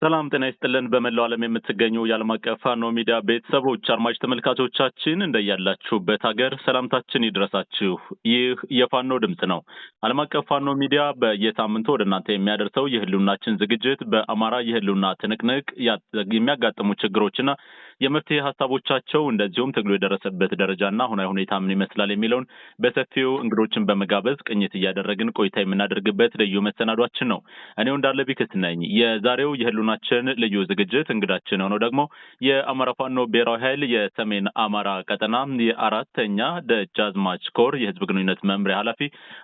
ሰላም ጤና ይስጥልን በመላው ዓለም የምትገኙ የዓለም አቀፍ ፋኖ ሚዲያ ቤተሰቦች አድማጭ ተመልካቾቻችን እንደያላችሁበት ሀገር ሰላምታችን ይድረሳችሁ። ይህ የፋኖ ድምጽ ነው። ዓለም አቀፍ ፋኖ ሚዲያ በየሳምንቱ ወደ እናንተ የሚያደርሰው የህልውናችን ዝግጅት በአማራ የህልውና ትንቅንቅ የሚያጋጥሙ ችግሮችና የመፍትሄ ሀሳቦቻቸው እንደዚሁም ትግሉ የደረሰበት ደረጃና አሁናዊ ሁኔታ ምን ይመስላል የሚለውን በሰፊው እንግዶችን በመጋበዝ ቅኝት እያደረግን ቆይታ የምናደርግበት ልዩ መሰናዷችን ነው። እኔው እንዳለ ቢክስ ነኝ። የዛሬው የህልውናችን ልዩ ዝግጅት እንግዳችን ሆኖ ደግሞ የአማራ ፋኖ ብሔራዊ ኃይል የሰሜን አማራ ቀጠና የአራተኛ ደጃዝማች ኮር የህዝብ ግንኙነት መምሪያ ኃላፊ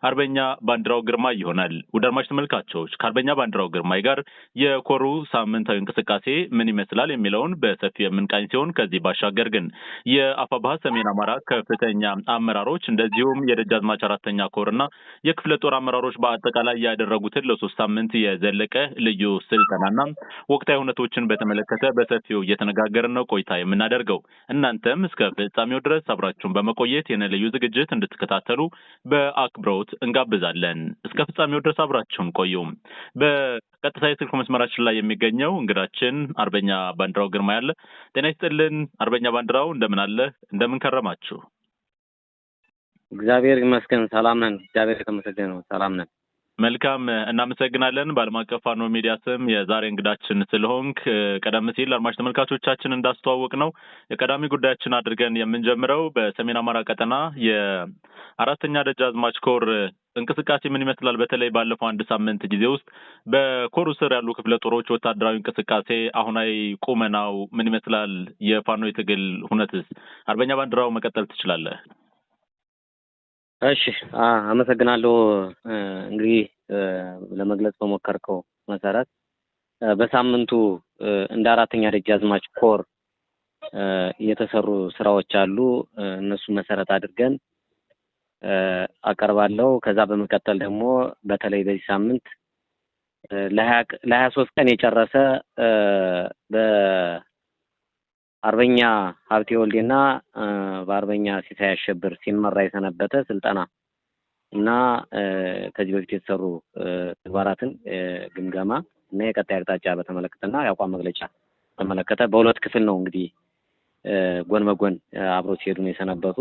አርበኛ ባንዲራው ግርማይ ይሆናል። ውድ አድማጭ ተመልካቾች ከአርበኛ ባንዲራው ግርማይ ጋር የኮሩ ሳምንታዊ እንቅስቃሴ ምን ይመስላል የሚለውን በሰፊው የምንቃኝ ሲሆን ከዚህ ባሻገር ግን የአፋብኃ ሰሜን አማራ ከፍተኛ አመራሮች እንደዚሁም የደጃዝማች አራተኛ ኮርና የክፍለ ጦር አመራሮች በአጠቃላይ ያደረጉትን ለ3 ሳምንት የዘለቀ ልዩ ስልጠናና ወቅታዊ ሁነቶችን በተመለከተ በሰፊው እየተነጋገርን ነው ቆይታ የምናደርገው። እናንተም እስከ ፍጻሜው ድረስ አብራችሁን በመቆየት የነ ልዩ ዝግጅት እንድትከታተሉ በአክብሮት እንጋብዛለን። እስከ ፍጻሜው ድረስ አብራችሁን ቆዩ። በቀጥታ የስልክ መስመራችን ላይ የሚገኘው እንግዳችን አርበኛ ባንዲራው ግርማይ አለ። ጤና ይስጥልን አርበኛ ባንዲራው፣ እንደምን አለ? እንደምን ከረማችሁ? እግዚአብሔር ይመስገን ሰላም ነን። እግዚአብሔር የተመሰገነ ነው። ሰላም ነን። መልካም እናመሰግናለን። በዓለም አቀፍ ፋኖ ሚዲያ ስም የዛሬ እንግዳችን ስለሆንክ ቀደም ሲል አድማጭ ተመልካቾቻችን እንዳስተዋወቅ ነው የቀዳሚ ጉዳያችን አድርገን የምንጀምረው በሰሜን አማራ ቀጠና የአራተኛ ደጃዝማች ኮር እንቅስቃሴ ምን ይመስላል? በተለይ ባለፈው አንድ ሳምንት ጊዜ ውስጥ በኮሩ ስር ያሉ ክፍለ ጦሮች ወታደራዊ እንቅስቃሴ አሁናዊ ቁመናው ምን ይመስላል? የፋኖ የትግል ሁነትስ? አርበኛ ባንዲራው መቀጠል ትችላለህ። እሺ አመሰግናለሁ። እንግዲህ ለመግለጽ በሞከርከው መሰረት በሳምንቱ እንደ አራተኛ ደጃዝማች ኮር የተሰሩ ስራዎች አሉ። እነሱ መሰረት አድርገን አቀርባለሁ። ከዛ በመቀጠል ደግሞ በተለይ በዚህ ሳምንት ለ23 ቀን የጨረሰ በአርበኛ ሀብቴ ወልዴና በአርበኛ ሲሳይ አሸብር ሲመራ የሰነበተ ስልጠና እና ከዚህ በፊት የተሰሩ ተግባራትን ግምገማ እና የቀጣይ አቅጣጫ በተመለከተና የአቋም መግለጫ በተመለከተ በሁለት ክፍል ነው እንግዲህ ጎን በጎን አብሮ ሲሄዱ ነው የሰነበቱ።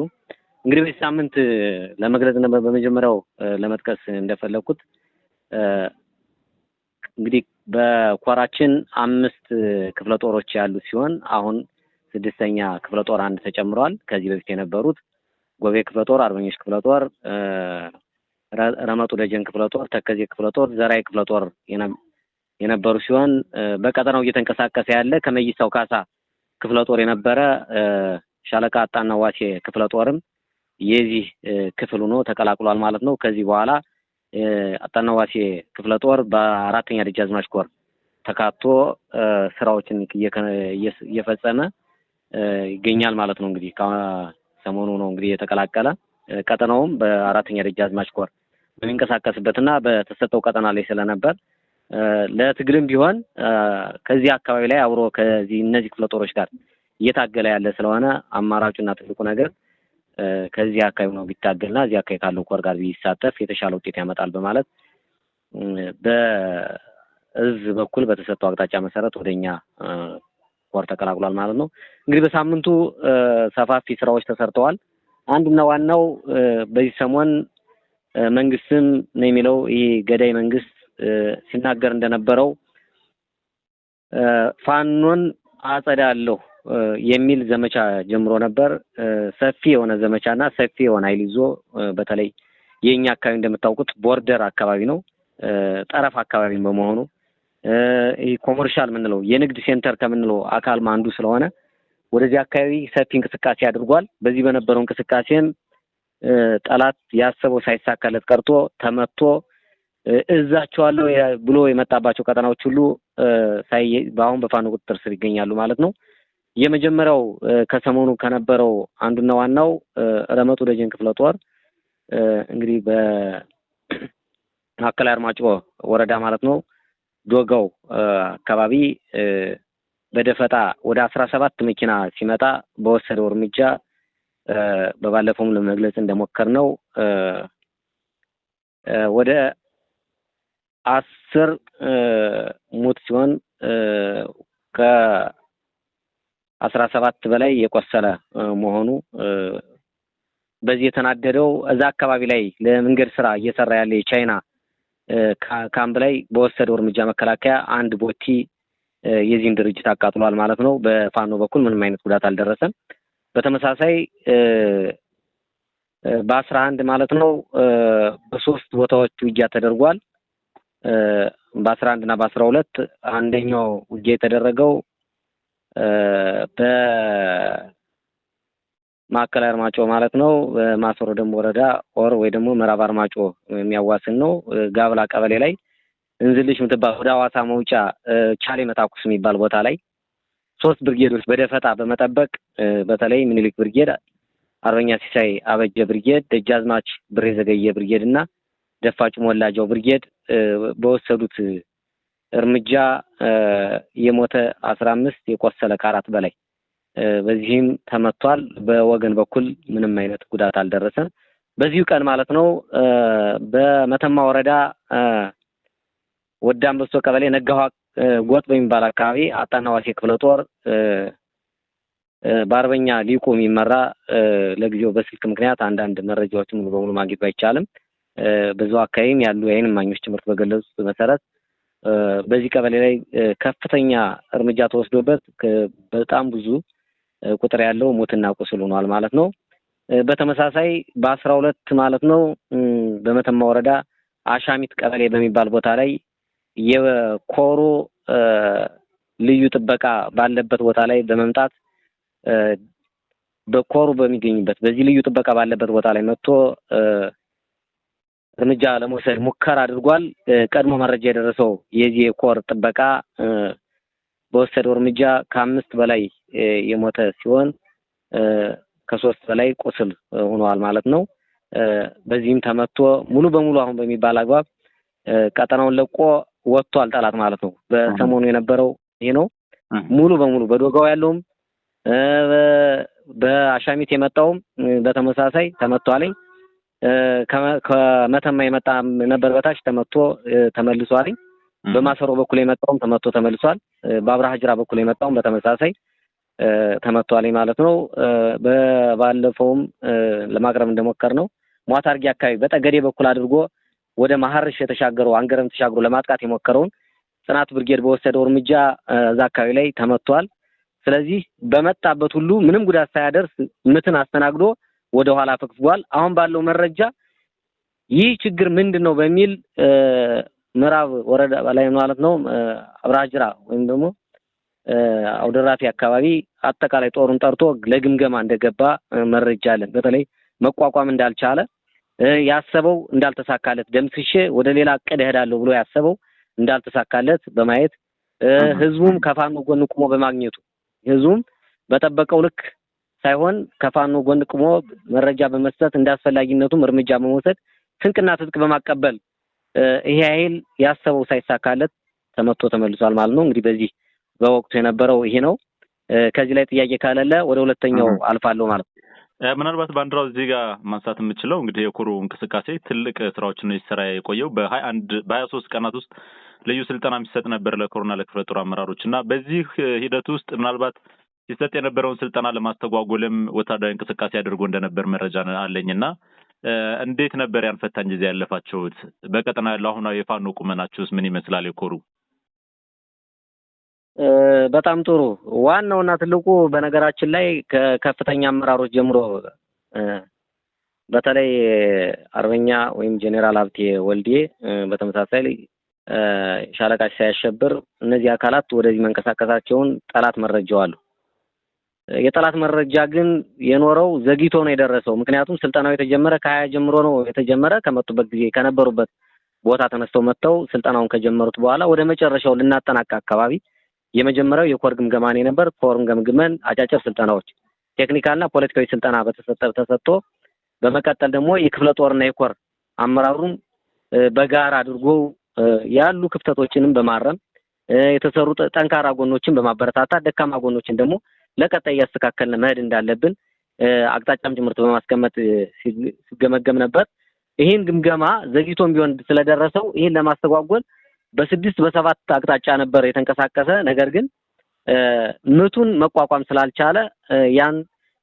እንግዲህ በዚህ ሳምንት ለመግለጽ ነበር በመጀመሪያው ለመጥቀስ እንደፈለኩት እንግዲህ በኮራችን 5 ክፍለ ጦሮች ያሉ ሲሆን አሁን 6ኛ ክፍለ ጦር አንድ ተጨምሯል። ከዚህ በፊት የነበሩት ጎቤ ክፍለ ጦር፣ አርበኞች ክፍለ ጦር፣ ረመጡ ደጀን ክፍለ ጦር፣ ተከዜ ክፍለ ጦር፣ ዘራይ ክፍለ ጦር የነበሩ ሲሆን በቀጠናው እየተንቀሳቀሰ ያለ ከመይሳው ካሳ ክፍለ ጦር የነበረ ሻለቃ አጣና ዋሴ ክፍለ ጦርም የዚህ ክፍል ሆኖ ተቀላቅሏል ማለት ነው። ከዚህ በኋላ አጣና ዋሴ ክፍለ ጦር በአራተኛ ደጃዝማች ኮር ተካቶ ስራዎችን እየፈጸመ ይገኛል ማለት ነው። እንግዲህ ሰሞኑ ነው እንግዲህ የተቀላቀለ። ቀጠናውም በአራተኛ ደጃዝማች ኮር በሚንቀሳቀስበትና በተሰጠው ቀጠና ላይ ስለነበር ለትግልም ቢሆን ከዚህ አካባቢ ላይ አብሮ ከዚህ እነዚህ ክፍለ ጦሮች ጋር እየታገለ ያለ ስለሆነ አማራጩና ትልቁ ነገር ከዚህ አካባቢ ነው ቢታገልና እዚህ አካባቢ ካለው ኮር ጋር ቢሳተፍ የተሻለ ውጤት ያመጣል በማለት በእዝ በኩል በተሰጠው አቅጣጫ መሰረት ወደኛ ኮር ተቀላቅሏል ማለት ነው። እንግዲህ በሳምንቱ ሰፋፊ ስራዎች ተሰርተዋል። አንዱና ዋናው በዚህ ሰሞን መንግስትም ነው የሚለው ይሄ ገዳይ መንግስት ሲናገር እንደነበረው ፋኖን አጸዳለሁ የሚል ዘመቻ ጀምሮ ነበር። ሰፊ የሆነ ዘመቻና ሰፊ የሆነ ኃይል ይዞ በተለይ የኛ አካባቢ እንደምታውቁት ቦርደር አካባቢ ነው፣ ጠረፍ አካባቢ በመሆኑ ይሄ ኮመርሻል ምንለው የንግድ ሴንተር ከምንለው አካል አንዱ ስለሆነ ወደዚህ አካባቢ ሰፊ እንቅስቃሴ አድርጓል። በዚህ በነበረው እንቅስቃሴም ጠላት ያሰበው ሳይሳካለት ቀርቶ ተመቶ እዛቸዋለሁ ብሎ የመጣባቸው ቀጠናዎች ሁሉ በአሁን በፋኖ ቁጥጥር ስር ይገኛሉ ማለት ነው። የመጀመሪያው ከሰሞኑ ከነበረው አንዱና ዋናው ረመጡ ደጀን ክፍለ ጦር እንግዲህ በማዕከላዊ አርማጭሆ ወረዳ ማለት ነው ዶጋው አካባቢ በደፈጣ ወደ 17 መኪና ሲመጣ በወሰደው እርምጃ በባለፈውም ለመግለጽ እንደሞከርነው ወደ 10 ሙት ሲሆን ከ17 በላይ የቆሰለ መሆኑ በዚህ የተናደደው እዛ አካባቢ ላይ ለመንገድ ስራ እየሰራ ያለ የቻይና ካምፕ ላይ በወሰደው እርምጃ መከላከያ አንድ ቦቲ የዚህን ድርጅት አቃጥሏል ማለት ነው። በፋኖ በኩል ምንም አይነት ጉዳት አልደረሰም። በተመሳሳይ በ11 ማለት ነው በሶስት ቦታዎች ውጊያ ተደርጓል። በ11 እና በ12 አንደኛው ውጊያ የተደረገው በማዕከላዊ አርማጭሆ ማለት ነው በማሰሮ ደሞ ወረዳ ወይ ደግሞ ምዕራብ አርማጭሆ የሚያዋስን ነው። ጋብላ ቀበሌ ላይ እንዝልሽ ምትባል ወደ ሐዋሳ መውጫ ቻሌ መታኩስ የሚባል ቦታ ላይ 3 ብርጌዶች በደፈጣ በመጠበቅ በተለይ ምኒልክ ብርጌድ፣ አርበኛ ሲሳይ አበጀ ብርጌድ፣ ደጃዝማች ብሬ ዘገየ ብርጌድ እና ደፋጭ ሞላጃው ብርጌድ በወሰዱት እርምጃ የሞተ 15 የቆሰለ ከ4 በላይ በዚህም ተመቷል። በወገን በኩል ምንም አይነት ጉዳት አልደረሰም። በዚሁ ቀን ማለት ነው በመተማ ወረዳ ወደ አንበሶ ቀበሌ ነጋዋ ጎጥ በሚባል አካባቢ አጣና ዋሴ ክፍለ ጦር በአርበኛ ሊቁ የሚመራ ለጊዜው በስልክ ምክንያት አንዳንድ መረጃዎችን ሙሉ በሙሉ ማግኘት ባይቻልም በዛው አካባቢም ያሉ የዓይን እማኞች ጭምር በገለጹት መሰረት በዚህ ቀበሌ ላይ ከፍተኛ እርምጃ ተወስዶበት በጣም ብዙ ቁጥር ያለው ሞትና ቁስል ሆኗል ማለት ነው። በተመሳሳይ በ12 ማለት ነው በመተማ ወረዳ አሻሚት ቀበሌ በሚባል ቦታ ላይ የኮሮ ልዩ ጥበቃ ባለበት ቦታ ላይ በመምጣት በኮሩ በሚገኝበት በዚህ ልዩ ጥበቃ ባለበት ቦታ ላይ መጥቶ እርምጃ ለመውሰድ ሙከራ አድርጓል። ቀድሞ መረጃ የደረሰው የዚህ የኮር ጥበቃ በወሰደው እርምጃ ከ5 በላይ የሞተ ሲሆን ከ3 በላይ ቁስል ሆኗል ማለት ነው። በዚህም ተመቶ ሙሉ በሙሉ አሁን በሚባል አግባብ ቀጠናውን ለቆ ወጥቷል ጠላት ማለት ነው። በሰሞኑ የነበረው ይሄ ነው። ሙሉ በሙሉ በዶጋው ያለውም በአሻሚት የመጣውም በተመሳሳይ ተመቷል። ከመተማ የመጣ ነበር በታች ተመቶ ተመልሷል። በማሰሮ በኩል የመጣውም ተመቶ ተመልሷል። በአብርሃ ጅራ በኩል የመጣውም በተመሳሳይ ተመቷል ማለት ነው። በባለፈውም ለማቅረብ እንደሞከርነው ሟታርጊ አካባቢ በጠገዴ በኩል አድርጎ ወደ ማሐርሽ የተሻገረው አንገረም ተሻግሮ ለማጥቃት የሞከረውን ጽናት ብርጌድ በወሰደው እርምጃ እዛ አካባቢ ላይ ተመቷል። ስለዚህ በመጣበት ሁሉ ምንም ጉዳት ሳያደርስ ምትን አስተናግዶ ወደ ኋላ ፈግፍጓል። አሁን ባለው መረጃ ይህ ችግር ምንድነው በሚል ምዕራብ ወረዳ ላይ ማለት ነው አብርሃ ጅራ ወይም ደግሞ አውደራፊ አካባቢ አጠቃላይ ጦሩን ጠርቶ ለግምገማ እንደገባ መረጃ አለን። በተለይ መቋቋም እንዳልቻለ ያሰበው እንዳልተሳካለት ደምስሼ ወደ ሌላ እቅድ እሄዳለሁ ብሎ ያሰበው እንዳልተሳካለት በማየት ህዝቡም ከፋኖ ጎን ቆሞ በማግኘቱ ህዝቡም በጠበቀው ልክ ሳይሆን ከፋኖ ጎን ቆሞ መረጃ በመስጠት እንዳስፈላጊነቱም እርምጃ በመውሰድ ስንቅና ትጥቅ በማቀበል ይሄ ኃይል ያሰበው ሳይሳካለት ተመቶ ተመልሷል ማለት ነው። እንግዲህ በዚህ በወቅቱ የነበረው ይሄ ነው። ከዚህ ላይ ጥያቄ ካለለ ወደ ሁለተኛው አልፋለሁ ማለት ነው። ምናልባት ባንዲራው እዚህ ጋር ማንሳት የምችለው እንግዲህ የኮሩ እንቅስቃሴ ትልቅ ስራዎችን ይሰራ የቆየው በ23 ቀናት ውስጥ ልዩ ስልጠና የሚሰጥ ነበር ለኮሮና ለክፍለ ጦር አመራሮች እና በዚህ ሂደት ውስጥ ምናልባት ሲሰጥ የነበረውን ስልጠና ለማስተጓጎልም ወታደራዊ እንቅስቃሴ አድርጎ እንደነበር መረጃ አለኝና እንዴት ነበር ያን ፈታኝ ጊዜ ያለፋችሁት? በቀጠና ያለው አሁን የፋኖ ቁመናችሁስ ምን ይመስላል? የኮሩ በጣም ጥሩ። ዋናውና ትልቁ በነገራችን ላይ ከከፍተኛ አመራሮች ጀምሮ በተለይ አርበኛ ወይም ጄኔራል ሀብቴ ወልዴ በተመሳሳይ ሻለቃ ሳያሸብር እነዚህ አካላት ወደዚህ መንቀሳቀሳቸውን ጠላት መረጃው አሉ። የጠላት መረጃ ግን የኖረው ዘግይቶ ነው የደረሰው። ምክንያቱም ስልጠናው የተጀመረ ከ20 ጀምሮ ነው የተጀመረ። ከመጡበት ጊዜ ከነበሩበት ቦታ ተነስተው መጥተው ስልጠናውን ከጀመሩት በኋላ ወደ መጨረሻው ልናጠናቀቅ አካባቢ የመጀመሪያው የኮር ግምገማ ነበር። ኮርም ገምግመን አጫጭር ስልጠናዎች ቴክኒካልና ፖለቲካዊ ስልጠና ተሰጥቶ በመቀጠል ደግሞ የክፍለ ጦርና የኮር አመራሩን በጋራ አድርጎ ያሉ ክፍተቶችንም በማረም የተሰሩ ጠንካራ ጎኖችን በማበረታታት ደካማ ጎኖችን ደግሞ ለቀጣይ ያስተካከልን መሄድ እንዳለብን አቅጣጫም ጭምርት በማስቀመጥ ሲገመገም ነበር። ይሄን ግምገማ ዘግይቶም ቢሆን ስለደረሰው ይሄን ለማስተጓጎል በ6 በ7 አቅጣጫ ነበር የተንቀሳቀሰ። ነገር ግን ምቱን መቋቋም ስላልቻለ ያን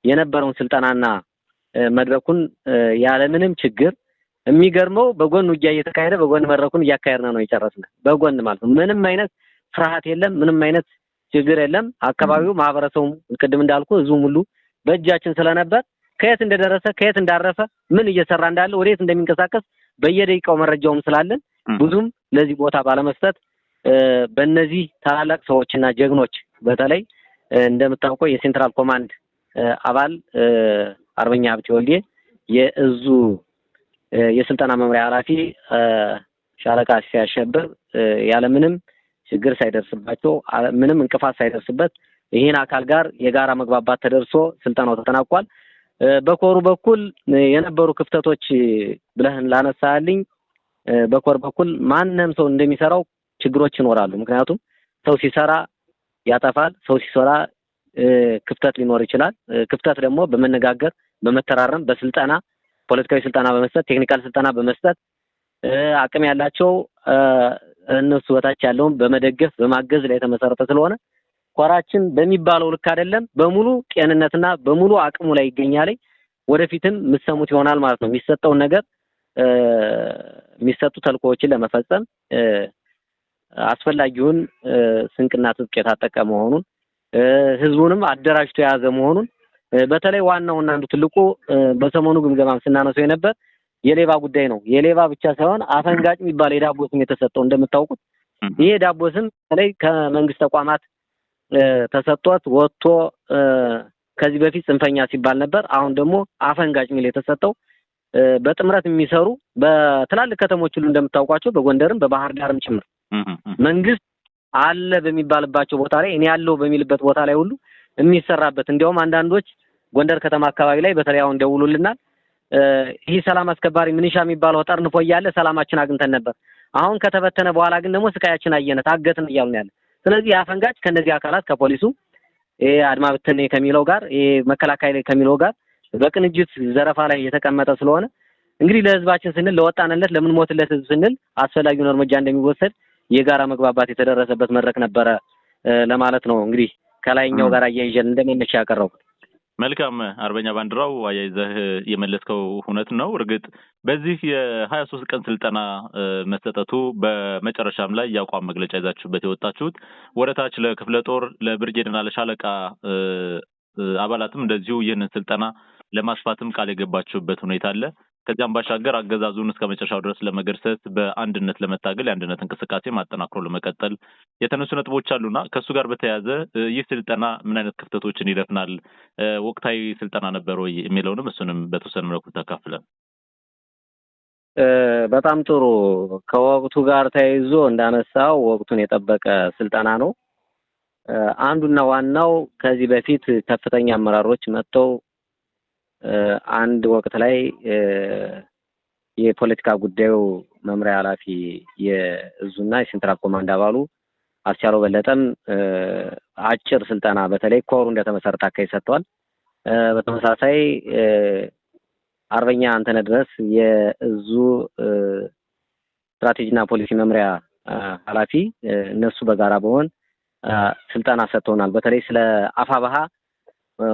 የነበረውን ስልጠናና መድረኩን ያለምንም ችግር የሚገርመው በጎን ውጊያ እየተካሄደ በጎን መድረኩን እያካሄድን ነው የጨረስነው። በጎን ማለት ነው። ምንም አይነት ፍርሃት የለም፣ ምንም አይነት ችግር የለም። አካባቢው ማህበረሰቡ ቅድም እንዳልኩ ህዝቡ ሁሉ በእጃችን ስለነበር ከየት እንደደረሰ ከየት እንዳረፈ ምን እየሰራ እንዳለ ወዴት እንደሚንቀሳቀስ በየደቂቃው መረጃውም ስላለን ብዙም ለዚህ ቦታ ባለመስጠት በእነዚህ ታላላቅ ሰዎችና ጀግኖች በተለይ እንደምታውቀው የሴንትራል ኮማንድ አባል አርበኛ ሀብቴ ወልዴ የእዙ የስልጠና መምሪያ ኃላፊ ሻለቃ ሲያሸብር ያለምንም ችግር ሳይደርስባቸው ምንም እንቅፋት ሳይደርስበት ይሄን አካል ጋር የጋራ መግባባት ተደርሶ ስልጠናው ተጠናቋል። በኮሩ በኩል የነበሩ ክፍተቶች ብለህን ላነሳልኝ በኮር በኩል ማንንም ሰው እንደሚሰራው ችግሮች ይኖራሉ። ምክንያቱም ሰው ሲሰራ ያጠፋል፣ ሰው ሲሰራ ክፍተት ሊኖር ይችላል። ክፍተት ደግሞ በመነጋገር በመተራረም በስልጠና ፖለቲካዊ ስልጠና በመስጠት ቴክኒካል ስልጠና በመስጠት አቅም ያላቸው እነሱ በታች ያለውን በመደገፍ በማገዝ ላይ የተመሰረተ ስለሆነ ኮራችን በሚባለው ልክ አይደለም፣ በሙሉ ጤንነትና በሙሉ አቅሙ ላይ ይገኛል። ወደፊትም ምሰሙት ይሆናል ማለት ነው። የሚሰጠውን ነገር የሚሰጡ ተልኮዎችን ለመፈጸም አስፈላጊውን ስንቅና ትጥቅ የታጠቀ መሆኑን ህዝቡንም አደራጅቶ የያዘ መሆኑን በተለይ ዋናውና አንዱ ትልቁ በሰሞኑ ግምገማም ስናነሳው የነበር የሌባ ጉዳይ ነው። የሌባ ብቻ ሳይሆን አፈንጋጭ የሚባል የዳቦ ስም የተሰጠው እንደምታውቁት ይሄ ዳቦ ስም በተለይ ከመንግስት ተቋማት ተሰጥቶት ወጥቶ ከዚህ በፊት ጽንፈኛ ሲባል ነበር። አሁን ደግሞ አፈንጋጭ ሚል የተሰጠው በጥምረት የሚሰሩ በትላልቅ ከተሞች ሁሉ እንደምታውቋቸው በጎንደርም በባህር ዳርም ጭምር መንግስት አለ በሚባልባቸው ቦታ ላይ እኔ ያለው በሚልበት ቦታ ላይ ሁሉ የሚሰራበት እንዲያውም አንዳንዶች ጎንደር ከተማ አካባቢ ላይ በተለይ አሁን ደውሉልናል። ይህ ሰላም አስከባሪ ምንሻ የሚባለው ጠርንፎ እያለ ሰላማችን አግኝተን ነበር። አሁን ከተበተነ በኋላ ግን ደግሞ ስቃያችን አየነ ታገትን እያሉ ነው ያለ። ስለዚህ አፈንጋጭ ከነዚህ አካላት ከፖሊሱ አድማ ብተና ከሚለው ጋር መከላከያ ላይ ከሚለው ጋር በቅንጅት ዘረፋ ላይ የተቀመጠ ስለሆነ እንግዲህ ለህዝባችን ስንል ለወጣንለት ለምን ሞትለት ህዝብ ስንል አስፈላጊውን እርምጃ እንደሚወሰድ የጋራ መግባባት የተደረሰበት መድረክ ነበረ ለማለት ነው። እንግዲህ ከላይኛው ጋር አያይዘን እንደመነሻ ያቀረቡት መልካም አርበኛ ባንድራው አያይዘህ የመለስከው ሁነት ነው። እርግጥ በዚህ የ23 ቀን ስልጠና መሰጠቱ በመጨረሻም ላይ ያቋም መግለጫ ይዛችሁበት የወጣችሁት ወረታች ለክፍለ ጦር ለብርጌድና ለሻለቃ አባላትም እንደዚሁ ይህንን ስልጠና ለማስፋትም ቃል የገባችሁበት ሁኔታ አለ። ከዚያም ባሻገር አገዛዙን እስከ መጨረሻው ድረስ ለመገርሰስ በአንድነት ለመታገል የአንድነት እንቅስቃሴ ማጠናክሮ ለመቀጠል የተነሱ ነጥቦች አሉና ከሱ ጋር በተያያዘ ይህ ስልጠና ምን አይነት ክፍተቶችን ይደፍናል? ወቅታዊ ስልጠና ነበር ወይ የሚለውንም እሱንም በተወሰነ መልኩ ተካፍለን። በጣም ጥሩ። ከወቅቱ ጋር ተያይዞ እንዳነሳው ወቅቱን የጠበቀ ስልጠና ነው። አንዱና ዋናው ከዚህ በፊት ከፍተኛ አመራሮች መጥተው አንድ ወቅት ላይ የፖለቲካ ጉዳዩ መምሪያ ኃላፊ የእዙና የሴንትራል ኮማንድ አባሉ አስቻለው በለጠም አጭር ስልጠና በተለይ ኮሩ እንደተመሰረተ አካይ ሰጥቷል። በተመሳሳይ አርበኛ አንተነ ድረስ የእዙ ስትራቴጂና ፖሊሲ መምሪያ ኃላፊ እነሱ በጋራ በሆን ስልጠና ሰጥተውናል። በተለይ ስለ አፋባሃ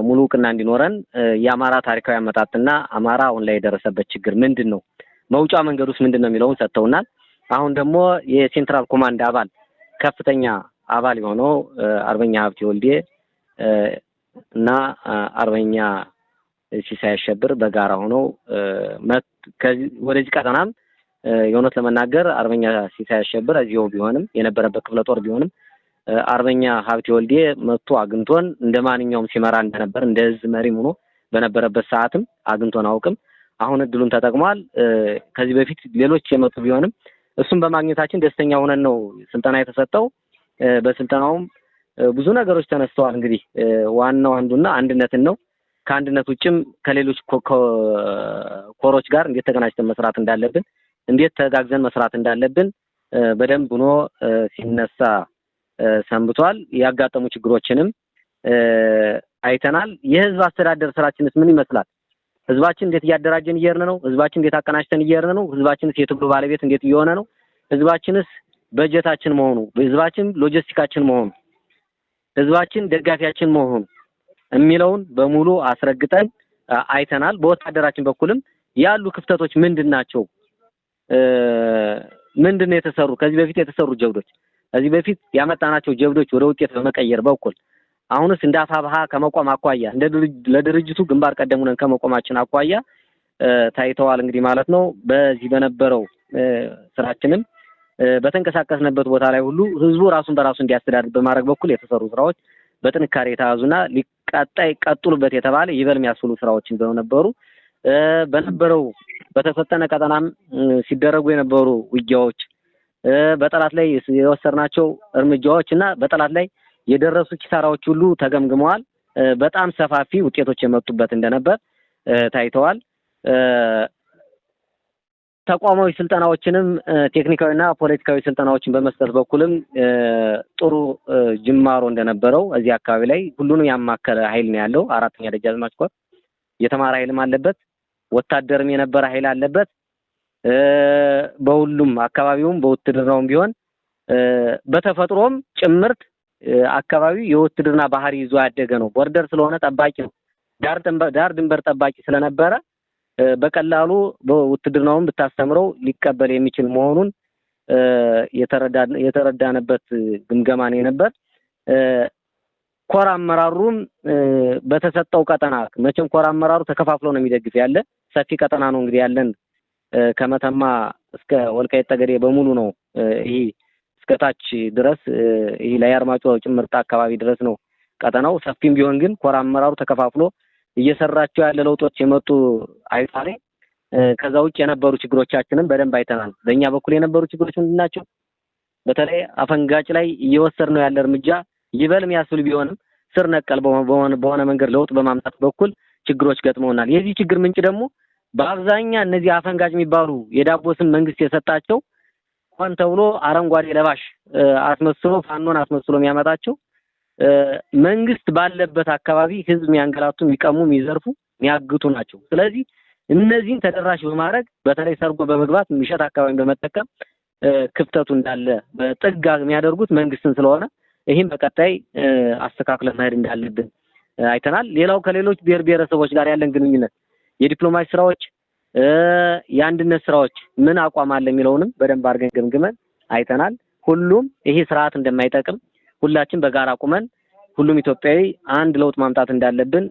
ሙሉ ዕውቅና እንዲኖረን የአማራ ታሪካዊ አመጣጥና አማራ አሁን ላይ የደረሰበት ችግር ምንድነው፣ መውጫ መንገዱስ ምንድነው የሚለውን ሰጥተውናል። አሁን ደግሞ የሴንትራል ኮማንድ አባል ከፍተኛ አባል የሆነው አርበኛ ሀብቴ ወልዴ እና አርበኛ ሲሳይ አሸብር በጋራ ሆነው ወደዚህ ቀጠናም የሆነት ለመናገር አርበኛ ሲሳይ አሸብር እዚሁ ቢሆንም የነበረበት ክፍለ ጦር ቢሆንም አርበኛ ሀብቴ ወልዴ መጥቶ አግንቶን እንደማንኛውም ሲመራ እንደነበር እንደዚህ መሪም ሆኖ በነበረበት ሰዓትም አግንቶን አውቅም። አሁን እድሉን ተጠቅሟል። ከዚህ በፊት ሌሎች የመጡ ቢሆንም እሱን በማግኘታችን ደስተኛ ሆነን ነው ስልጠና የተሰጠው። በስልጠናውም ብዙ ነገሮች ተነስተዋል። እንግዲህ ዋናው አንዱና አንድነትን ነው። ከአንድነት ውጭም ከሌሎች ኮሮች ጋር እንዴት ተገናኝተን መስራት እንዳለብን፣ እንዴት ተጋግዘን መስራት እንዳለብን በደንብ ሆኖ ሲነሳ ሰንብቷል። ያጋጠሙ ችግሮችንም አይተናል። የህዝብ አስተዳደር ስራችንስ ምን ይመስላል? ህዝባችን እንዴት እያደራጀን እየሄድን ነው? ህዝባችን እንዴት አቀናጅተን እየሄድን ነው? ህዝባችንስ የትግሉ ባለቤት እንዴት እየሆነ ነው? ህዝባችንስ በጀታችን መሆኑ፣ ህዝባችን ሎጂስቲካችን መሆኑ፣ ህዝባችን ደጋፊያችን መሆኑ የሚለውን በሙሉ አስረግጠን አይተናል። በወታደራችን በኩልም ያሉ ክፍተቶች ምንድናቸው? ምንድነው የተሰሩ ከዚህ በፊት የተሰሩ ጀብዶች ከዚህ በፊት ያመጣናቸው ጀብዶች ወደ ውጤት በመቀየር በኩል አሁንስ እንደ አፋብሃ ከመቆም አኳያ እንደ ለድርጅቱ ግንባር ቀደም ሆነን ከመቆማችን አኳያ ታይተዋል እንግዲህ ማለት ነው። በዚህ በነበረው ስራችንም በተንቀሳቀስንበት ቦታ ላይ ሁሉ ህዝቡ ራሱን በራሱ እንዲያስተዳድር በማድረግ በኩል የተሰሩ ስራዎች በጥንካሬ የተያዙና ሊቀጣይ ቀጥሉበት የተባለ ይበልም ያስሉ ስራዎችን በነበሩ በነበረው በተፈተነ ቀጠናም ሲደረጉ የነበሩ ውጊያዎች በጠላት ላይ የወሰድናቸው እርምጃዎች እና በጠላት ላይ የደረሱ ኪሳራዎች ሁሉ ተገምግመዋል። በጣም ሰፋፊ ውጤቶች የመጡበት እንደነበር ታይተዋል። ተቋማዊ ስልጠናዎችንም ቴክኒካዊና ፖለቲካዊ ስልጠናዎችን በመስጠት በኩልም ጥሩ ጅማሮ እንደነበረው እዚህ አካባቢ ላይ ሁሉንም ያማከለ ኃይል ነው ያለው። አራተኛ ደጃዝማች ኮር የተማረ ኃይልም አለበት፣ ወታደርም የነበረ ኃይል አለበት። በሁሉም አካባቢውም በውትድርናውም ቢሆን በተፈጥሮም ጭምርት አካባቢው የውትድርና ባህሪ ይዞ ያደገ ነው። ቦርደር ስለሆነ ጠባቂ ነው። ዳር ድንበር ጠባቂ ስለነበረ በቀላሉ በውትድርናውም ብታስተምረው ሊቀበል የሚችል መሆኑን የተረዳንበት ግምገማ ነው ነበር። ኮር አመራሩም በተሰጠው ቀጠና መቼም ኮር አመራሩ ተከፋፍሎ ነው የሚደግፍ ያለ ሰፊ ቀጠና ነው እንግዲህ ያለን ከመተማ እስከ ወልቃይት ጠገዴ በሙሉ ነው። ይሄ እስከታች ድረስ ይሄ ላይ አርማጮ ጭምርታ አካባቢ ድረስ ነው ቀጠናው። ሰፊም ቢሆን ግን ኮር አመራሩ ተከፋፍሎ እየሰራቸው ያለ ለውጦች የመጡ አይታሪ። ከዛ ውጭ የነበሩ ችግሮቻችንን በደንብ አይተናል። በእኛ በኩል የነበሩ ችግሮች ምንድናቸው? በተለይ አፈንጋጭ ላይ እየወሰድነው ያለ እርምጃ ይበልም ያስሉ ቢሆንም ስር ነቀል በሆነ መንገድ ለውጥ በማምጣት በኩል ችግሮች ገጥመውናል። የዚህ ችግር ምንጭ ደግሞ በአብዛኛው እነዚህ አፈንጋጭ የሚባሉ የዳቦ ስም መንግስት የሰጣቸው ሆን ተብሎ አረንጓዴ ለባሽ አስመስሎ ፋኖን አስመስሎ የሚያመጣቸው መንግስት ባለበት አካባቢ ህዝብ የሚያንገላቱ የሚቀሙ የሚዘርፉ የሚያግቱ ናቸው። ስለዚህ እነዚህን ተደራሽ በማድረግ በተለይ ሰርጎ በመግባት የሚሸጥ አካባቢ በመጠቀም ክፍተቱ እንዳለ በጥጋ የሚያደርጉት መንግስትን ስለሆነ ይህም በቀጣይ አስተካክለን መሄድ እንዳለብን አይተናል። ሌላው ከሌሎች ብሔር ብሔረሰቦች ጋር ያለን ግንኙነት የዲፕሎማሲ ስራዎች የአንድነት ስራዎች ምን አቋም አለ የሚለውንም በደንብ አድርገን ገምግመን አይተናል። ሁሉም ይሄ ስርዓት እንደማይጠቅም ሁላችን በጋራ ቁመን ሁሉም ኢትዮጵያዊ አንድ ለውጥ ማምጣት እንዳለብን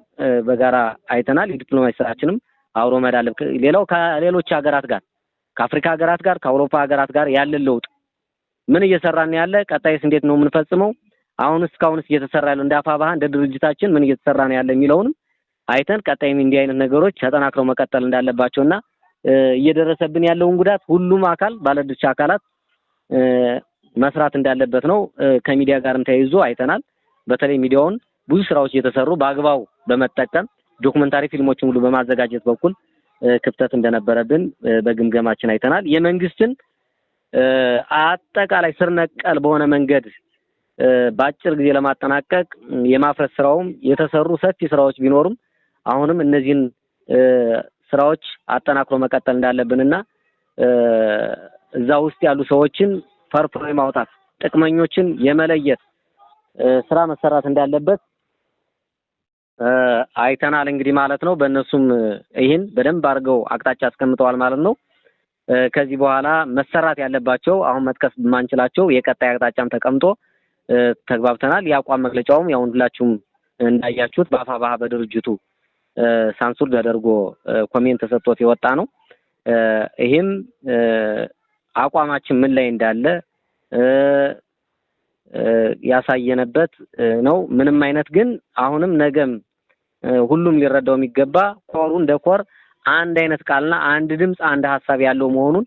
በጋራ አይተናል። የዲፕሎማሲ ስራችንም አብሮ መዳል ሌላው ከሌሎች ሀገራት ጋር ከአፍሪካ ሀገራት ጋር ከአውሮፓ ሀገራት ጋር ያለን ለውጥ ምን እየሰራን ያለ ቀጣይስ እንዴት ነው የምንፈጽመው እስካሁንስ እየተሰራ ያለው እንደ አፋብሃ እንደ ድርጅታችን ምን እየተሰራ ነው ያለ የሚለውንም አይተን ቀጣይም እንዲህ አይነት ነገሮች ተጠናክረው መቀጠል እንዳለባቸውና እየደረሰብን ያለውን ጉዳት ሁሉም አካል ባለድርሻ አካላት መስራት እንዳለበት ነው። ከሚዲያ ጋርም ተያይዞ አይተናል። በተለይ ሚዲያውን ብዙ ስራዎች እየተሰሩ በአግባቡ በመጠቀም ዶክመንታሪ ፊልሞችን ሁሉ በማዘጋጀት በኩል ክፍተት እንደነበረብን በግምገማችን አይተናል። የመንግስትን አጠቃላይ ስር ነቀል በሆነ መንገድ በአጭር ጊዜ ለማጠናቀቅ የማፍረስ ስራውም የተሰሩ ሰፊ ስራዎች ቢኖሩም አሁንም እነዚህን ስራዎች አጠናክሮ መቀጠል እንዳለብንና እዛ ውስጥ ያሉ ሰዎችን ፈርፍሮ የማውጣት ጥቅመኞችን የመለየት ስራ መሰራት እንዳለበት አይተናል እንግዲህ ማለት ነው። በእነሱም ይህን በደንብ አድርገው አቅጣጫ አስቀምጠዋል ማለት ነው። ከዚህ በኋላ መሰራት ያለባቸው አሁን መጥቀስ በማንችላቸው የቀጣይ አቅጣጫም ተቀምጦ ተግባብተናል። የአቋም መግለጫውም ያው ሁላችሁም እንዳያችሁት በአፋብሃ በድርጅቱ ሳንሱር ተደርጎ ኮሜንት ተሰጥቶት የወጣ ነው። ይሄም አቋማችን ምን ላይ እንዳለ ያሳየነበት ነው። ምንም አይነት ግን አሁንም ነገም ሁሉም ሊረዳው የሚገባ ኮሩ እንደ ኮር አንድ አይነት ቃልና አንድ ድምጽ አንድ ሐሳብ ያለው መሆኑን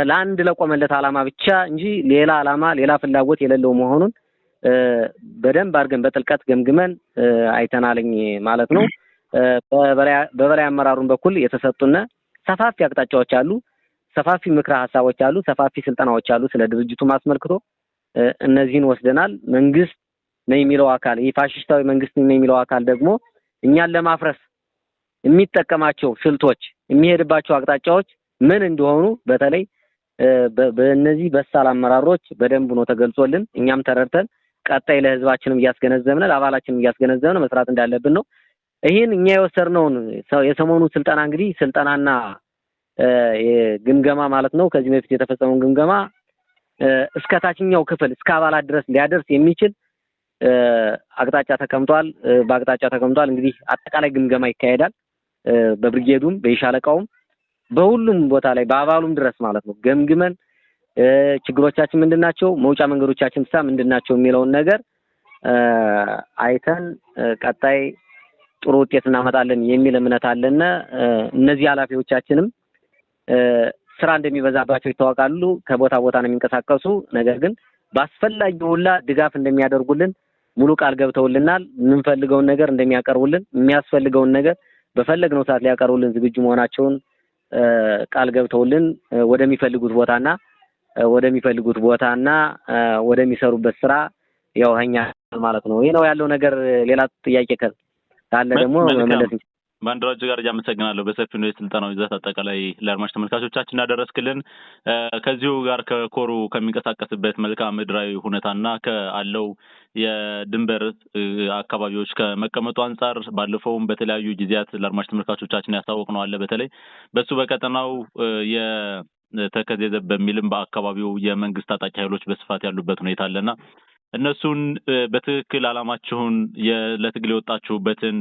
ለአንድ ለቆመለት ዓላማ ብቻ እንጂ ሌላ ዓላማ ሌላ ፍላጎት የሌለው መሆኑን በደንብ አድርገን በጥልቀት ገምግመን አይተናልኝ ማለት ነው። በበላይ አመራሩን በኩል የተሰጡና ሰፋፊ አቅጣጫዎች አሉ፣ ሰፋፊ ምክረ ሐሳቦች አሉ፣ ሰፋፊ ስልጠናዎች አሉ ስለ ድርጅቱ ማስመልክቶ እነዚህን ወስደናል። መንግስት ነው የሚለው አካል የፋሽስታዊ መንግስት ነው የሚለው አካል ደግሞ እኛን ለማፍረስ የሚጠቀማቸው ስልቶች የሚሄድባቸው አቅጣጫዎች ምን እንደሆኑ በተለይ በእነዚህ በሳል አመራሮች በደንብ ነው ተገልጾልን እኛም ተረድተን ቀጣይ ለህዝባችንም እያስገነዘብን ለአባላችንም እያስገነዘብን መስራት እንዳለብን ነው። ይሄን እኛ የወሰድነውን የሰሞኑ ስልጠና እንግዲህ ስልጠናና ግምገማ ማለት ነው። ከዚህ በፊት የተፈጸመውን ግምገማ እስከ ታችኛው ክፍል እስከ አባላት ድረስ ሊያደርስ የሚችል አቅጣጫ ተቀምጧል። በአቅጣጫ ተቀምጧል። እንግዲህ አጠቃላይ ግምገማ ይካሄዳል። በብርጌዱም በሻለቃውም በሁሉም ቦታ ላይ በአባሉም ድረስ ማለት ነው ገምግመን ችግሮቻችን ምንድናቸው፣ መውጫ መንገዶቻችን ምንድናቸው የሚለውን ነገር አይተን ቀጣይ ጥሩ ውጤት እናመጣለን የሚል እምነት አለን። እነዚህ ኃላፊዎቻችንም ስራ እንደሚበዛባቸው ይታወቃሉ። ከቦታ ቦታ ነው የሚንቀሳቀሱ። ነገር ግን በአስፈላጊው ሁላ ድጋፍ እንደሚያደርጉልን ሙሉ ቃል ገብተውልናል። የምንፈልገውን ነገር እንደሚያቀርቡልን፣ የሚያስፈልገውን ነገር በፈለግነው ሰዓት ሊያቀርቡልን ዝግጁ መሆናቸውን ቃል ገብተውልን ወደሚፈልጉት ቦታና ወደሚሰሩበት ስራ ያው ሀኛ ማለት ነው። ይሄ ነው ያለው ነገር። ሌላ ጥያቄ ካለ ደግሞ መመለስ ባንዲራዎች ጋር እያመሰግናለሁ። በሰፊው ነው የስልጠናው ይዘት አጠቃላይ ለአድማጭ ተመልካቾቻችን እናደረስክልን። ከዚሁ ጋር ከኮሩ ከሚንቀሳቀስበት መልክዓ ምድራዊ ሁኔታና ከአለው የድንበር አካባቢዎች ከመቀመጡ አንጻር ባለፈውም በተለያዩ ጊዜያት ለአድማጭ ተመልካቾቻችን ያሳወቅነው አለ። በተለይ በሱ በቀጠናው የተከዜ ዘብ በሚልም በአካባቢው የመንግስት ታጣቂ ኃይሎች በስፋት ያሉበት ሁኔታ አለና እነሱን በትክክል አላማችሁን ለትግል የወጣችሁበትን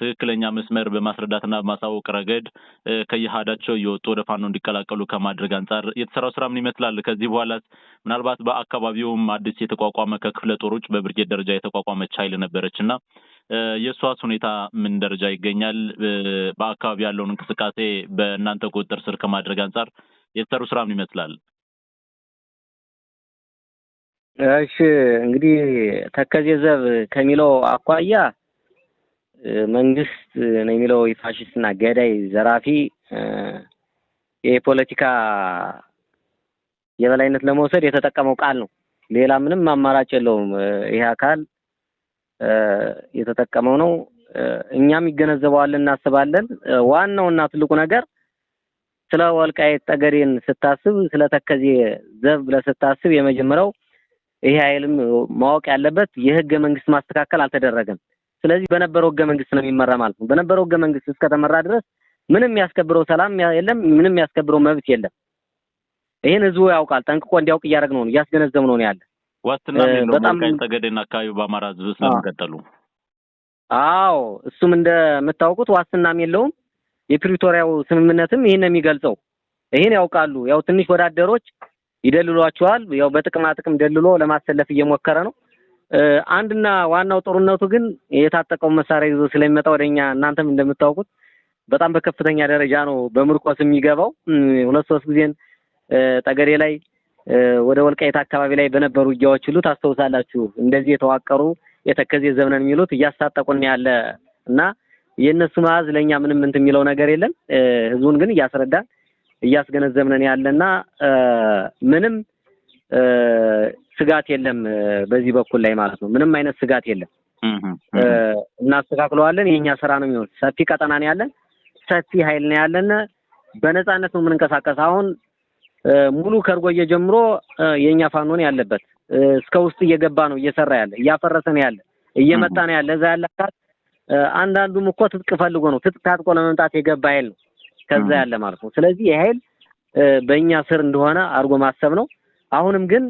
ትክክለኛ መስመር በማስረዳትና በማሳወቅ ረገድ ከየሃዳቸው እየወጡ ወደ ፋኖ እንዲቀላቀሉ ከማድረግ አንጻር የተሰራው ስራ ምን ይመስላል? ከዚህ በኋላ ምናልባት በአካባቢውም አዲስ የተቋቋመ ከክፍለ ጦሮች በብርጌድ ደረጃ የተቋቋመች ኃይል ነበረችና የሷስ ሁኔታ ምን ደረጃ ይገኛል? በአካባቢ ያለውን እንቅስቃሴ በእናንተ ቁጥጥር ስር ከማድረግ አንጻር የተሰሩ ስራ ምን ይመስላል? እሺ እንግዲህ ተከዜ ዘብ ከሚለው አኳያ መንግስት ነው የሚለው የፋሽስትና ገዳይ ዘራፊ የፖለቲካ የበላይነት ለመውሰድ የተጠቀመው ቃል ነው። ሌላ ምንም አማራጭ የለውም። ይሄ አካል የተጠቀመው ነው። እኛም ይገነዘበዋል እናስባለን። ዋናውና ትልቁ ነገር ስለ ወልቃይት ጠገዴን ስታስብ፣ ስለ ተከዜ ዘብ ብለህ ስታስብ የመጀመሪያው ይሄ ኃይልም ማወቅ ያለበት የህገ መንግስት ማስተካከል አልተደረገም። ስለዚህ በነበረው ህገ መንግስት ነው የሚመራ ማለት ነው። በነበረው ህገ መንግስት እስከተመራ ድረስ ምንም ያስከብረው ሰላም የለም፣ ምንም ያስከብረው መብት የለም። ይሄን ህዝቡ ያውቃል። ጠንቅቆ እንዲያውቅ እያደረግነው ነው፣ እያስገነዘብነው ነው ያለ። ዋስትና ነው ወልቃይት ጠገዴና አካባቢው በአማራ ህዝብ ስለሚቀጥሉ። አዎ እሱም እንደምታውቁት ዋስትናም የለውም። የፕሪቶሪያው ስምምነትም ይሄን ነው የሚገልጸው። ይሄን ያውቃሉ። ያው ትንሽ ወዳደሮች ይደልሏቸዋል። ያው በጥቅማ ጥቅም ደልሎ ለማሰለፍ እየሞከረ ነው። አንድና ዋናው ጦርነቱ ግን የታጠቀው መሳሪያ ይዞ ስለሚመጣ ወደኛ እናንተም እንደምታውቁት በጣም በከፍተኛ ደረጃ ነው በምርቆስ የሚገባው። 2-3 ጊዜን ጠገዴ ላይ ወደ ወልቃይት አካባቢ ላይ በነበሩ ውጊያዎች ሁሉ ታስተውሳላችሁ። እንደዚህ የተዋቀሩ የተከዜ ዘብነን የሚሉት እያስታጠቁን ያለ እና የነሱ ማዝ ለኛ ምንም እንትን የሚለው ነገር የለም። ህዝቡን ግን እያስረዳን እያስገነዘብነን ያለና ምንም ስጋት የለም በዚህ በኩል ላይ ማለት ነው። ምንም አይነት ስጋት የለም። እናስተካክለዋለን። የኛ ስራ ነው የሚሆን። ሰፊ ቀጠና ነው ያለን፣ ሰፊ ኃይል ነው ያለን። በነፃነት ነው የምንንቀሳቀስ። አሁን ሙሉ ከርጎዬ ጀምሮ የኛ ፋኖ ነው ያለበት። እስከ ውስጥ እየገባ ነው እየሰራ ያለ፣ እያፈረሰ ነው ያለ፣ እየመጣ ነው ያለ። እዛ ያለ አካል አንዳንዱም እኮ ትጥቅ ፈልጎ ነው ትጥቅ ታጥቆ ለመምጣት የገባ ኃይል ነው ከዛ ያለ ማለት ነው። ስለዚህ ይሄ ኃይል በእኛ ስር እንደሆነ አድርጎ ማሰብ ነው። አሁንም ግን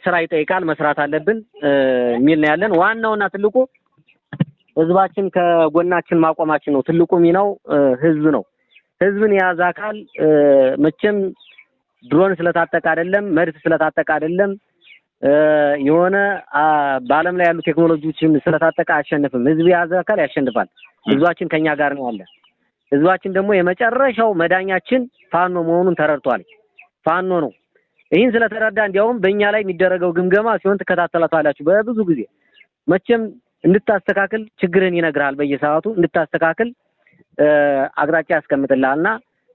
ስራ ይጠይቃል፣ መስራት አለብን የሚል ነው ያለን። ዋናውና ትልቁ ህዝባችን ከጎናችን ማቆማችን ነው። ትልቁ ሚናው ህዝብ ነው። ህዝብን የያዘ አካል መቼም ድሮን ስለታጠቀ አይደለም፣ መድፍ ስለታጠቀ አይደለም፣ የሆነ በዓለም ላይ ያሉ ቴክኖሎጂዎችን ስለታጠቀ አያሸንፍም። ህዝብ የያዘ አካል ያሸንፋል። ህዝባችን ከኛ ጋር ነው ያለ። ህዝባችን ደግሞ የመጨረሻው መዳኛችን ፋኖ መሆኑን ተረድቷል። ፋኖ ነው። ይህን ስለተረዳ እንዲያውም በእኛ ላይ የሚደረገው ግምገማ ሲሆን ትከታተላላችሁ። በብዙ ጊዜ መቼም እንድታስተካክል ችግርን ይነግራል። በየሰዓቱ እንድታስተካክል አቅጣጫ ያስቀምጥልሃልና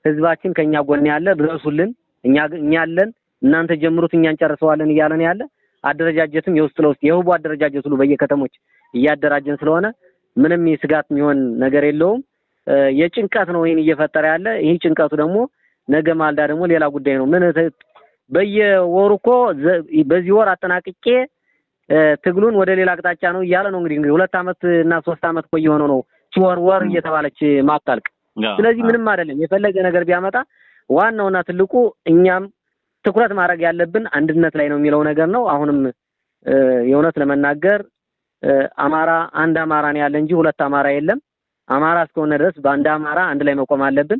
ህዝባችን ከኛ ጎን ያለ ድረሱልን፣ እኛ ያለን እናንተ ጀምሩት እኛ እንጨርሰዋለን እያለን ያለ አደረጃጀትም የውስጥ ለውስጥ የህቡ አደረጃጀት ሁሉ በየከተሞች እያደራጀን ስለሆነ ምንም የስጋት የሚሆን ነገር የለውም። የጭንቀት ነው ይሄን እየፈጠረ ያለ። ይሄ ጭንቀቱ ደግሞ ነገ ማልዳ ደግሞ ሌላ ጉዳይ ነው። ምን በየወሩ እኮ በዚህ ወር አጠናቅቄ ትግሉን ወደ ሌላ አቅጣጫ ነው እያለ ነው እንግዲህ 2 አመት እና 3 አመት ቆይ ሆኖ ነው ወር እየተባለች ማጣልቅ። ስለዚህ ምንም አይደለም የፈለገ ነገር ቢያመጣ ዋናውና ትልቁ እኛም ትኩረት ማድረግ ያለብን አንድነት ላይ ነው የሚለው ነገር ነው። አሁንም የእውነት ለመናገር አማራ አንድ አማራ ነው ያለ እንጂ ሁለት አማራ የለም። አማራ እስከሆነ ድረስ በአንድ አማራ አንድ ላይ መቆም አለብን።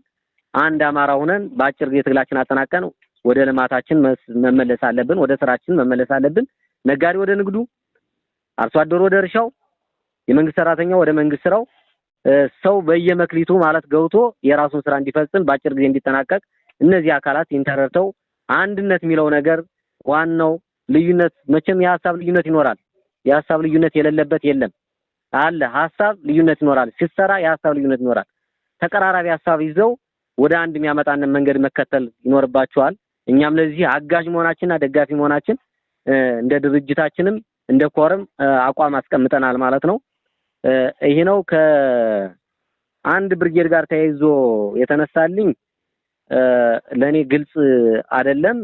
አንድ አማራ ሆነን በአጭር ጊዜ ትግላችን አጠናቀን ወደ ልማታችን መመለስ አለብን። ወደ ስራችን መመለስ አለብን። ነጋዴ ወደ ንግዱ፣ አርሶ አደሩ ወደ እርሻው፣ የመንግስት ሰራተኛው ወደ መንግስት ስራው፣ ሰው በየመክሊቱ ማለት ገብቶ የራሱን ስራ እንዲፈጽም በአጭር ጊዜ እንዲጠናቀቅ እነዚህ አካላት ይንተረተው አንድነት የሚለው ነገር ዋናው ልዩነት መቼም የሐሳብ ልዩነት ይኖራል። የሐሳብ ልዩነት የሌለበት የለም አለ። ሐሳብ ልዩነት ይኖራል። ሲሰራ የሐሳብ ልዩነት ይኖራል። ተቀራራቢ ሐሳብ ይዘው ወደ አንድ የሚያመጣንን መንገድ መከተል ይኖርባቸዋል። እኛም ለዚህ አጋዥ መሆናችንና ደጋፊ መሆናችን እንደ ድርጅታችንም እንደ ኮርም አቋም አስቀምጠናል ማለት ነው። ይሄ ነው ከአንድ ብርጌድ ጋር ተያይዞ የተነሳልኝ ለኔ ግልጽ አይደለም።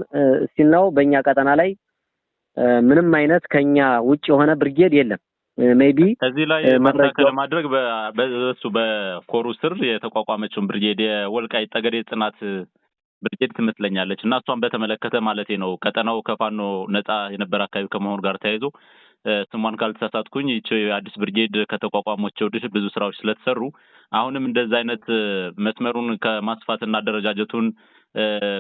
እስቲናው በእኛ ቀጠና ላይ ምንም አይነት ከኛ ውጭ የሆነ ብርጌድ የለም። ሜቢ እዚህ ላይ ማስተካከል ለማድረግ በሱ በኮሩ ስር የተቋቋመችውን ብርጌድ የወልቃይት ጠገዴ ጽናት ብርጌድ ትመስለኛለች እና እሷን በተመለከተ ማለቴ ነው ቀጠናው ከፋኖ ነፃ የነበረ አካባቢ ከመሆኑ ጋር ተያይዞ ስሟን ካልተሳሳትኩኝ ይቺ አዲስ ብርጌድ ከተቋቋመችው ብዙ ስራዎች ስለተሰሩ አሁንም እንደዛ አይነት መስመሩን ከማስፋትና አደረጃጀቱን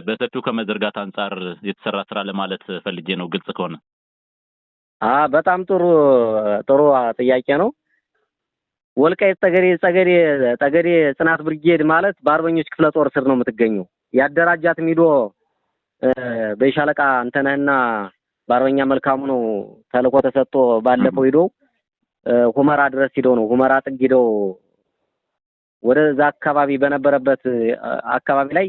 በሰፊው ከመዘርጋት አንጻር የተሰራ ስራ ለማለት ፈልጌ ነው። ግልጽ ከሆነ በጣም ጥሩ ጥያቄ ነው። ወልቃይት ጠገዴ ጽናት ብርጌድ ማለት በአርበኞች ክፍለ ጦር ስር ነው የምትገኘው። ያደራጃት ሚዶ በሻለቃ አንተነህና በአርበኛ መልካሙ ነው ተልኮ ተሰጥቶ ባለፈው ሄዶ ሁመራ ድረስ ሄዶ ነው ሁመራ ጥግ ሄዶ ወደዛ አካባቢ በነበረበት አካባቢ ላይ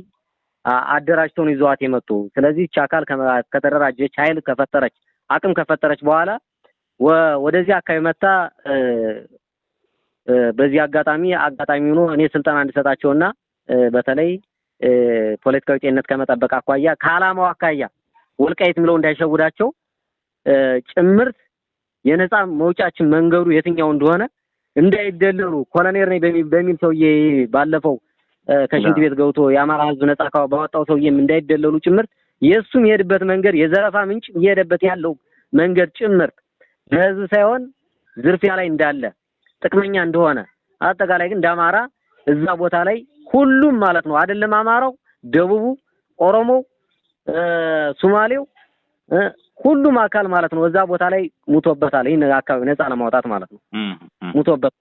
አደራጅተው ነው ይዘዋት የመጡ። ስለዚህ አካል ከተደራጀች ኃይል ከፈጠረች አቅም ከፈጠረች በኋላ ወደዚህ አካባቢ መጣ። በዚህ አጋጣሚ ሆኖ እኔ ስልጠና እንድሰጣቸውና በተለይ ፖለቲካዊ ጤንነት ከመጠበቅ አኳያ ከዓላማው አኳያ ወልቃይት ምለው እንዳይሸውዳቸው ጭምርት የነፃ መውጫችን መንገዱ የትኛው እንደሆነ እንዳይደለሉ ኮሎኔል ነኝ በሚል ሰውዬ ባለፈው ከሽንት ቤት ገብቶ የአማራ ህዝብ ነፃ ባወጣው ሰውዬም እንዳይደለሉ ጭምርት የሱም የሄድበት መንገድ የዘረፋ ምንጭ የሄደበት ያለው መንገድ ጭምርት ለህዝብ ሳይሆን ዝርፊያ ላይ እንዳለ ጥቅመኛ እንደሆነ አጠቃላይ ግን እንዳማራ እዛ ቦታ ላይ ሁሉም ማለት ነው አይደለም አማራው፣ ደቡቡ፣ ኦሮሞው፣ ሶማሌው ሁሉም አካል ማለት ነው እዛ ቦታ ላይ ሙቶበታል። ይሄን አካባቢ ነፃ ለማውጣት ማለት ነው ሙቶበት።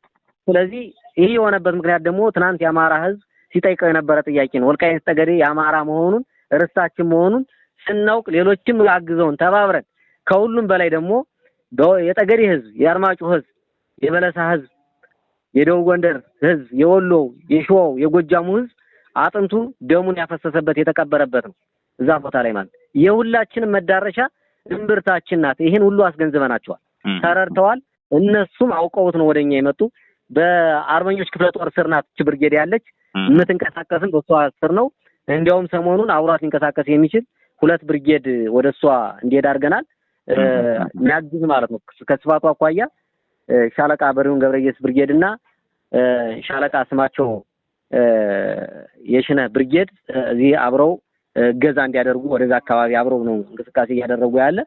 ስለዚህ ይሄ የሆነበት ምክንያት ደግሞ ትናንት የአማራ ህዝብ ሲጠይቀው የነበረ ጥያቄ ነው። ወልቃይት ጠገዴ የአማራ መሆኑን ርስታችን መሆኑን ስናውቅ ሌሎችም አግዘውን ተባብረን ከሁሉም በላይ ደግሞ የጠገዴ ህዝብ፣ የአርማጭሆ ህዝብ፣ የበለሳ ህዝብ፣ የደቡብ ጎንደር ህዝብ፣ የወሎ፣ የሸዋው፣ የጎጃሙ ህዝብ አጥንቱ ደሙን ያፈሰሰበት የተቀበረበት ነው እዛ ቦታ ላይ ማለት የሁላችንም መዳረሻ እምብርታችን ናት። ይሄን ሁሉ አስገንዝበናቸዋል፣ ተረድተዋል። እነሱም አውቀውት ነው ወደኛ የመጡ። በአርበኞች ክፍለ ጦር ስር ናት ብርጌድ ያለች የምትንቀሳቀስም በሷ ስር ነው። እንዲያውም ሰሞኑን አውራት ሊንቀሳቀስ የሚችል 2 ብርጌድ ወደሷ እንዲሄድ አድርገናል። የሚያግዝ ማለት ነው ከስፋቱ አኳያ ሻለቃ በሪውን ገብረየስ ብርጌድና ሻለቃ ስማቸው የሽነ ብርጌድ እዚህ አብረው ገዛ እንዲያደርጉ ወደዛ አካባቢ አብረው ነው እንቅስቃሴ እያደረጉ ያለ።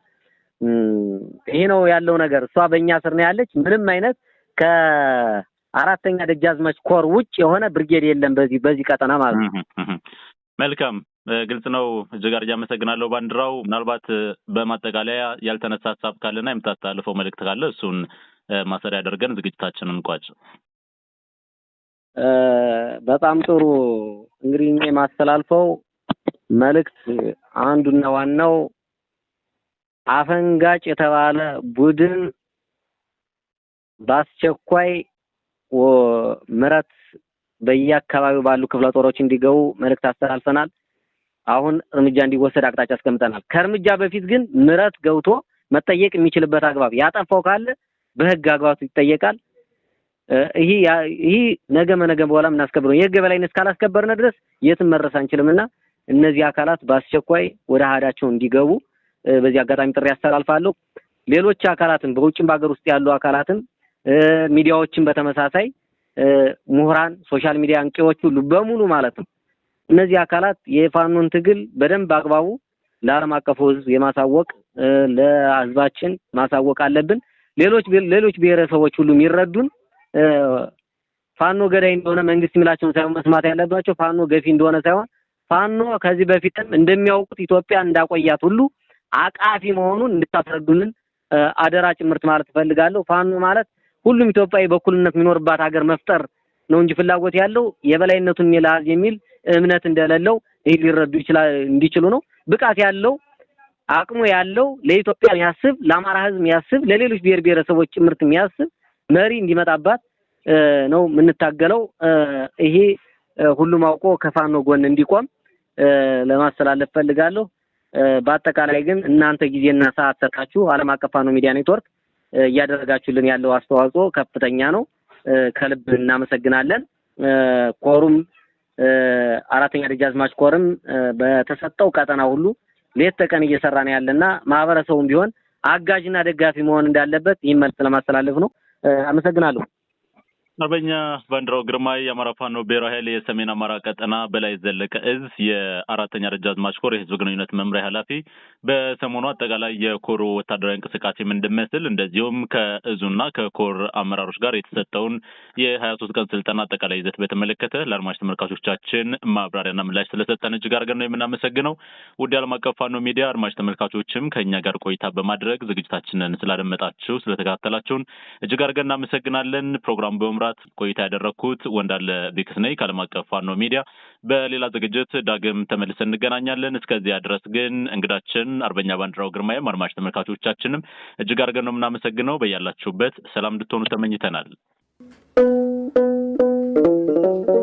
ይሄ ነው ያለው ነገር። እሷ በእኛ ስር ነው ያለች። ምንም አይነት ከአራተኛ ደጃዝማች ኮር ውጭ የሆነ ብርጌድ የለም በዚህ ቀጠና ማለት ነው። መልካም ግልጽ ነው። እጅግ አድርጌ አመሰግናለሁ። ባንዲራው ምናልባት በማጠቃለያ ያልተነሳ ሀሳብ ካለና የምታስተላልፈው መልእክት ካለ እሱን ማሰሪያ አድርገን ዝግጅታችንን እንቋጭ። በጣም ጥሩ። እንግዲህ እኔ ማስተላልፈው መልእክት አንዱና ዋናው አፈንጋጭ የተባለ ቡድን በአስቸኳይ ምረት በየአካባቢው ባሉ ክፍለ ጦሮች እንዲገቡ መልእክት አስተላልፈናል። አሁን እርምጃ እንዲወሰድ አቅጣጫ አስቀምጠናል። ከእርምጃ በፊት ግን ምረት ገብቶ መጠየቅ የሚችልበት አግባብ ያጠፋው ካለ በህግ አግባብ ይጠየቃል። ይሄ ነገ በኋላ እናስከብረው የህግ የበላይነት ካላስከበርነ ድረስ የትም መድረስ አንችልምና እነዚህ አካላት በአስቸኳይ ወደ ሀዳቸው እንዲገቡ በዚህ አጋጣሚ ጥሪ ያስተላልፋለሁ። ሌሎች አካላትን በውጭም በአገር ውስጥ ያሉ አካላትን ሚዲያዎችን በተመሳሳይ ምሁራን፣ ሶሻል ሚዲያ አንቂዎች ሁሉ በሙሉ ማለት ነው እነዚህ አካላት የፋኖን ትግል በደንብ አግባቡ ለዓለም አቀፉ ህዝብ የማሳወቅ ለህዝባችን ማሳወቅ አለብን። ሌሎች ብሔረሰቦች ሁሉ የሚረዱን ፋኖ ገዳይ እንደሆነ መንግስት የሚላቸውን ሳይሆን መስማት ያለባቸው ፋኖ ገፊ እንደሆነ ሳይሆን ፋኖ ከዚህ በፊትም እንደሚያውቁት ኢትዮጵያ እንዳቆያት ሁሉ አቃፊ መሆኑን እንድታስረዱልን አደራ ጭምርት ማለት ፈልጋለሁ። ፋኖ ማለት ሁሉም ኢትዮጵያዊ በኩልነት የሚኖርባት ሀገር መፍጠር ነው እንጂ ፍላጎት ያለው የበላይነቱን ይላዝ የሚል እምነት እንደሌለው ሊረዱ ይችላል እንዲችሉ ነው። ብቃት ያለው አቅሙ ያለው ለኢትዮጵያ የሚያስብ ለአማራ ህዝብ የሚያስብ ለሌሎች ብሔር ብሔረሰቦች ጭምርት የሚያስብ መሪ እንዲመጣባት ነው የምንታገለው። ይሄ ሁሉም አውቆ ከፋኖ ጎን እንዲቆም ለማስተላለፍ ፈልጋለሁ። በአጠቃላይ ግን እናንተ ጊዜና ሰዓት ሰጣችሁ ዓለም አቀፍ ፋኖ ሚዲያ ኔትወርክ እያደረጋችሁልን ያለው አስተዋጽኦ ከፍተኛ ነው። ከልብ እናመሰግናለን። ኮሩም አራተኛ ደጃዝማች ኮርም በተሰጠው ቀጠና ሁሉ ሌት ተቀን እየሰራ ነው ያለና ማህበረሰቡም ቢሆን አጋዥና ደጋፊ መሆን እንዳለበት ይህን መልስ ለማስተላለፍ ነው። አመሰግናለሁ። አርበኛ ባንዲራው ግርማይ የአማራ ፋኖ ብሔራዊ ኃይል የሰሜን አማራ ቀጠና በላይ ዘለቀ እዝ የአራተኛ ደጃዝማች ኮር የህዝብ ግንኙነት መምሪያ ኃላፊ በሰሞኑ አጠቃላይ የኮሩ ወታደራዊ እንቅስቃሴ ምን እንደሚመስል እንደዚሁም ከእዙና ከኮር አመራሮች ጋር የተሰጠውን የ23 ቀን ስልጠና አጠቃላይ ይዘት በተመለከተ ለአድማጭ ተመልካቾቻችን ማብራሪያና ምላሽ ስለሰጠን እጅግ አድርገን ነው የምናመሰግነው። ውድ ዓለም አቀፍ ፋኖ ሚዲያ አድማጭ ተመልካቾችም ከኛ ጋር ቆይታ በማድረግ ዝግጅታችንን ስላደመጣችሁ ስለተከታተላችሁን እጅግ አድርገን እናመሰግናለን። ፕሮግራሙ በመምራት ቆይታ ያደረኩት ወንዳለ ቢክስ ነኝ ከዓለም አቀፍ ፋኖ ሚዲያ። በሌላ ዝግጅት ዳግም ተመልሰን እንገናኛለን። እስከዚያ ድረስ ግን እንግዳችን አርበኛ ባንዲራው ግርማይም አድማጭ ተመልካቾቻችንም እጅግ አድርገን ነው የምናመሰግነው። በያላችሁበት ሰላም እንድትሆኑ ተመኝተናል።